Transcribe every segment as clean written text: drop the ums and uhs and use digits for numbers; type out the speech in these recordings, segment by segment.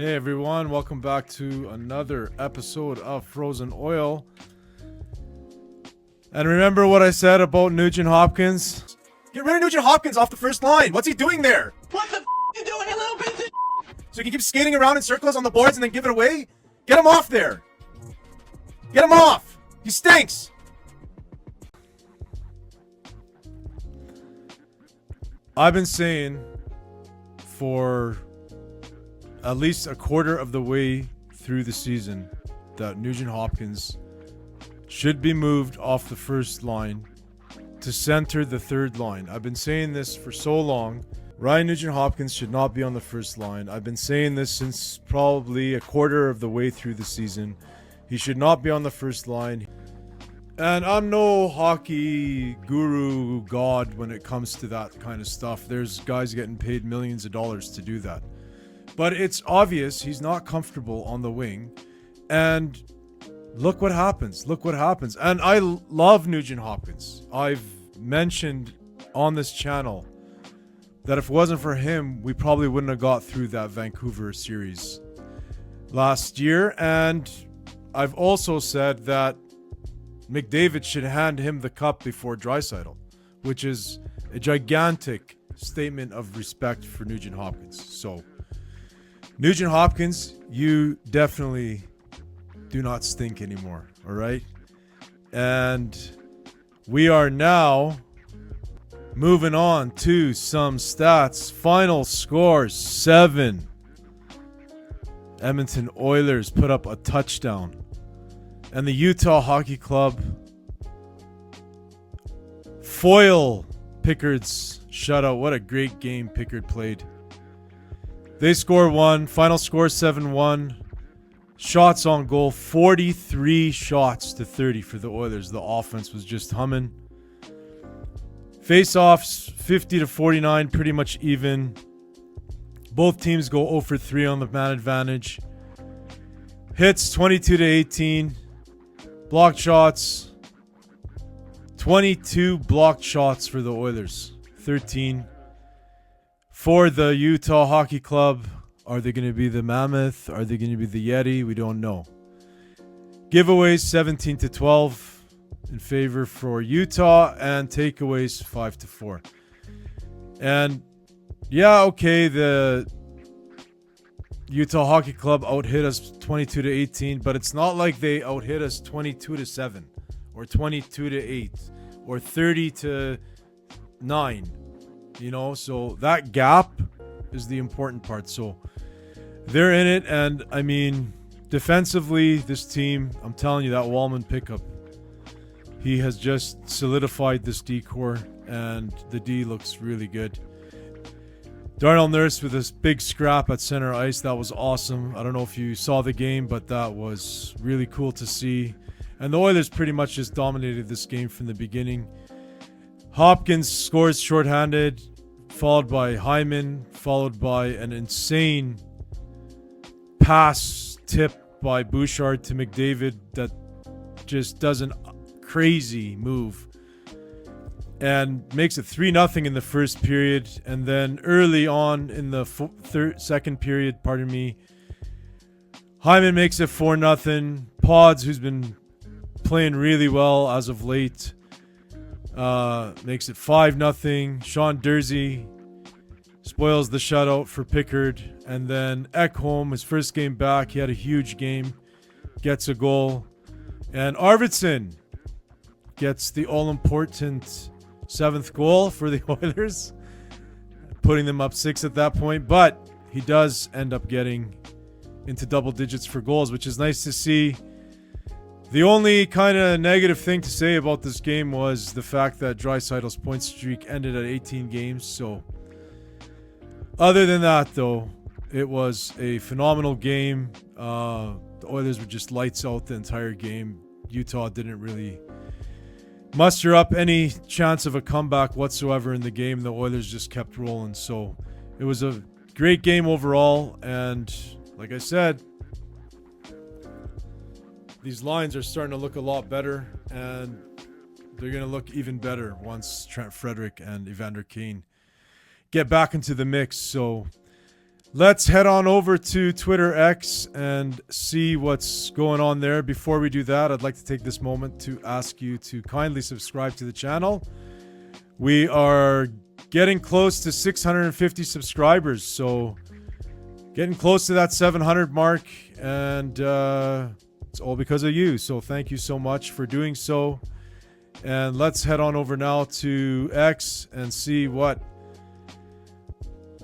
Hey everyone, welcome back to another episode of Frozen Oil. And remember what I said about Nugent Hopkins? Get rid of Nugent Hopkins off the first line. What's he doing there? What the you doing, you little piece of So he can keep skating around in circles on the boards and then give it away? Get him off there. Get him off. He stinks. I've been saying for at least a quarter of the way through the season that Nugent Hopkins should be moved off the first line to center the third line. I've been saying this for so long. Ryan Nugent Hopkins should not be on the first line. I've been saying this since probably a quarter of the way through the season. He should not be on the first line. And I'm no hockey guru god when it comes to that kind of stuff. There's guys getting paid millions of dollars to do that. But it's obvious he's not comfortable on the wing. And look what happens. Look what happens. And I love Nugent Hopkins. I've mentioned on this channel that if it wasn't for him, we probably wouldn't have got through that Vancouver series last year. And I've also said that Mcdavid should hand him the cup before Draisaitl, which is a gigantic statement of respect for Nugent Hopkins. So, Nugent Hopkins, you definitely do not stink anymore, all right? And we are now moving on to some stats. Final score, 7. Edmonton Oilers put up a touchdown. And the Utah Hockey Club foil Pickard's shutout. What a great game Pickard played. They score 1. Final score 7-1. Shots on goal, 43 shots to 30 for the Oilers. The offense was just humming. Face-offs 50 to 49, pretty much even. Both teams go 0 for 3 on the man advantage. Hits 22 to 18. Blocked shots, 22 blocked shots for the Oilers, 13 for the Utah Hockey Club. Are they going to be the Mammoth? Are they going to be the Yeti? We don't know. Giveaways 17 to 12 in favor for Utah, and takeaways 5 to 4. And yeah, okay, the Utah Hockey Club out-hit us 22 to 18, but it's not like they out-hit us 22 to 7 or 22 to 8 or 30 to 9, you know, so that gap is the important part. So they're in it, and I mean, defensively, this team, I'm telling you, that Wallman pickup, he has just solidified this D-core, and the D looks really good. Darnell Nurse with this big scrap at center ice. That was awesome. I don't know if you saw the game, but that was really cool to see. And the Oilers pretty much just dominated this game from the beginning. Hopkins scores shorthanded, followed by Hyman, followed by an insane pass tip by Bouchard to McDavid that just does a crazy move and makes it 3-0 in the first period. And then early on in the second period, Hyman makes it 4-0. Pods, who's been playing really well as of late, makes it 5-0. Sean Dursey spoils the shutout for Pickard. And then Ekholm, his first game back, he had a huge game, gets a goal. And Arvidsson gets the all-important 7th goal for the Oilers, putting them up 6 at that point. But he does end up getting into double digits for goals, which is nice to see. The only kind of negative thing to say about this game was the fact that Draisaitl's point streak ended at 18 games. So other than that, though, it was a phenomenal game. The Oilers were just lights out the entire game. Utah didn't really muster up any chance of a comeback whatsoever in the game. The Oilers just kept rolling. So it was a great game overall. And like I said, these lines are starting to look a lot better, and they're going to look even better once Trent Frederick and Evander Kane get back into the mix. So Let's head on over to Twitter X and see what's going on there. Before we do that, I'd like to take this moment to ask you to kindly subscribe to the channel. We are getting close to 650 subscribers, so getting close to that 700 mark, and it's all because of you. So thank you so much for doing so. And let's head on over now to X and see what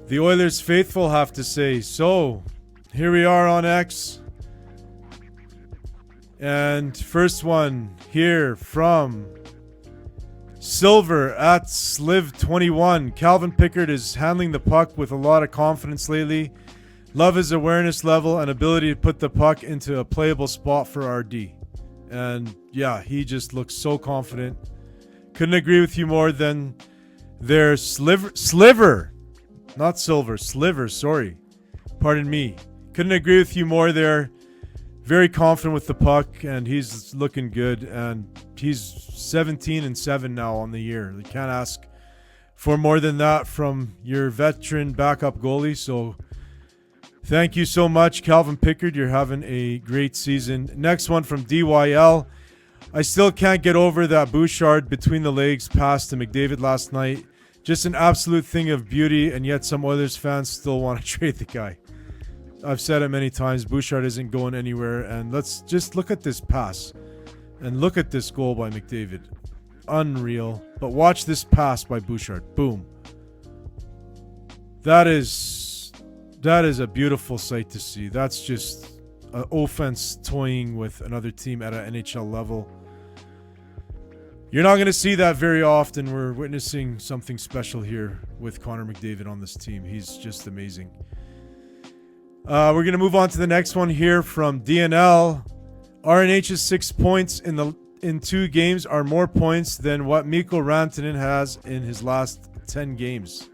the Oilers faithful have to say. So here we are on X. And first one here from Silver at Sliv21. Calvin Pickard is handling the puck with a lot of confidence lately. Love his awareness level and ability to put the puck into a playable spot for RD. And yeah, he just looks so confident. Couldn't agree with you more than their Sliver. Not Silver, Sliver, sorry. Pardon me. Couldn't agree with you more there. Very confident with the puck, and he's looking good. And he's 17-7 now on the year. You can't ask for more than that from your veteran backup goalie. So thank you so much, Calvin Pickard. You're having a great season. Next one from DYL. I still can't get over that Bouchard between the legs pass to McDavid last night. Just an absolute thing of beauty, and yet some Oilers fans still want to trade the guy. I've said it many times, Bouchard isn't going anywhere, and let's just look at this pass. And look at this goal by McDavid. Unreal. But watch this pass by Bouchard. Boom. That is a beautiful sight to see. That's just an offense toying with another team at an NHL level. You're not going to see that very often. We're witnessing something special here with Connor McDavid on this team. He's just amazing. We're going to move on to the next one here from DNL. RNH's 6 points in 2 games are more points than what Mikko Rantanen has in his last 10 games.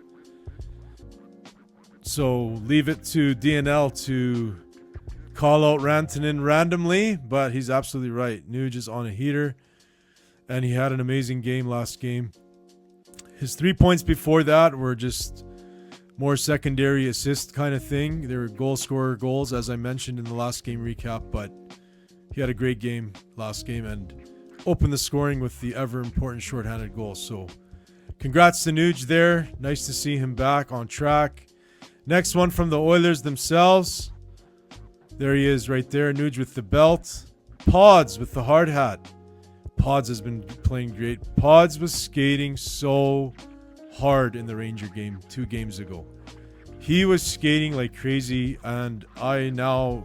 So leave it to DNL to call out Rantanen randomly, but he's absolutely right. Nuge is on a heater. And he had an amazing game last game. His 3 points before that were just more secondary assist kind of thing. They were goal scorer goals, as I mentioned in the last game recap. But he had a great game last game and opened the scoring with the ever-important shorthanded goal. So congrats to Nuge there. Nice to see him back on track. Next one from the Oilers themselves. There he is right there. Nuge with the belt. Pods with the hard hat. Pods has been playing great. Pods was skating so hard in the Ranger game 2 games ago. He was skating like crazy, and I now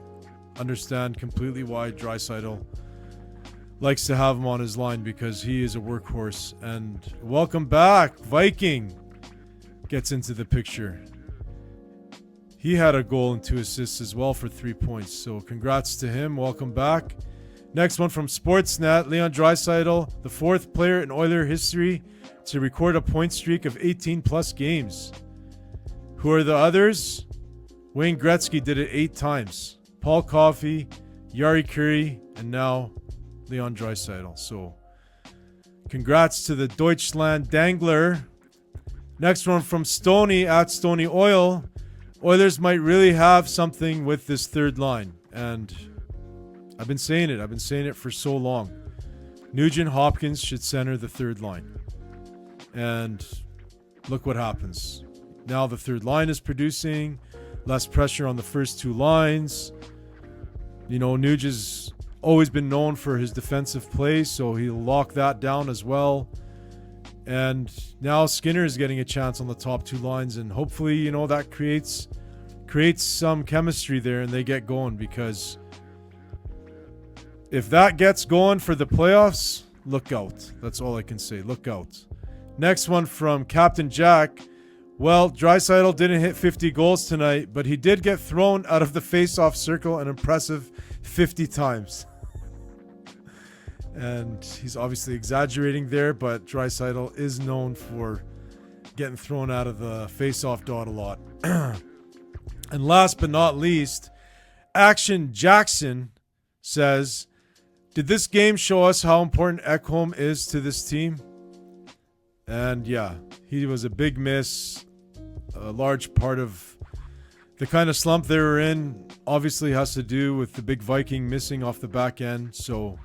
understand completely why Draisaitl likes to have him on his line, because he is a workhorse. And welcome back, Viking gets into the picture. He had a goal and 2 assists as well for 3 points. So congrats to him. Welcome back. Next one from Sportsnet. Leon Draisaitl, the 4th player in Oiler history to record a point streak of 18-plus games. Who are the others? Wayne Gretzky did it 8 times. Paul Coffey, Yari Curry, and now Leon Draisaitl. So congrats to the Deutschland Dangler. Next one from Stoney at Stoney Oil. Oilers might really have something with this third line. And I've been saying it. I've been saying it for so long. Nugent Hopkins should center the third line. And look what happens. Now the third line is producing. Less pressure on the first 2 lines. You know, Nuge has always been known for his defensive play, so he'll lock that down as well. And now Skinner is getting a chance on the top 2 lines, and hopefully, you know, that creates some chemistry there and they get going, because if that gets going for the playoffs, look out. That's all I can say. Look out. Next one from Captain Jack. Well, Draisaitl didn't hit 50 goals tonight, but he did get thrown out of the face-off circle an impressive 50 times. And he's obviously exaggerating there, but Draisaitl is known for getting thrown out of the face-off dot a lot. And last but not least, Action Jackson says, did this game show us how important Ekholm is to this team? And yeah, he was a big miss, a large part of the kind of slump they were in obviously has to do with the big Viking missing off the back end. So,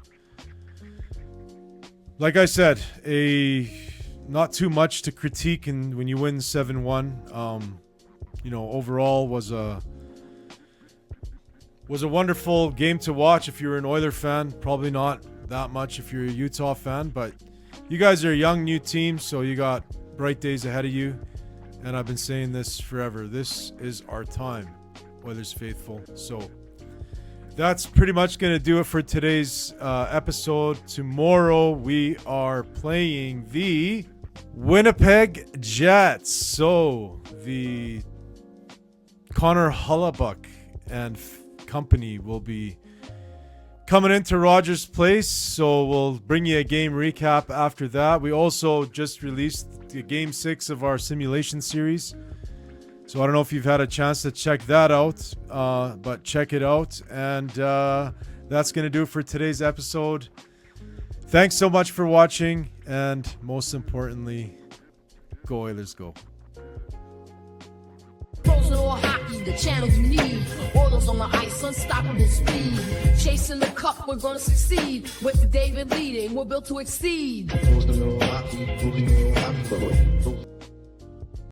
like I said, not too much to critique, and when you win 7-1, overall was a wonderful game to watch if you're an Oiler fan. Probably not that much if you're a Utah fan, but you guys are a young new team, so you got bright days ahead of you. And I've been saying this forever. This is our time, Oilers faithful. So that's pretty much going to do it for today's episode. Tomorrow we are playing the Winnipeg Jets. So the Connor Hellebuyck and company will be coming into Rogers Place, so we'll bring you a game recap after that. We also just released the Game 6 of our simulation series, so I don't know if you've had a chance to check that out, but check it out. And that's going to do it for today's episode. Thanks so much for watching, and most importantly, go Oilers, go. Frozen or hockey, the channels you need. Oilers on the ice, unstoppable speed. Chasing the cup, we're gonna succeed. With David leading, we're built to exceed. Frozen or hockey,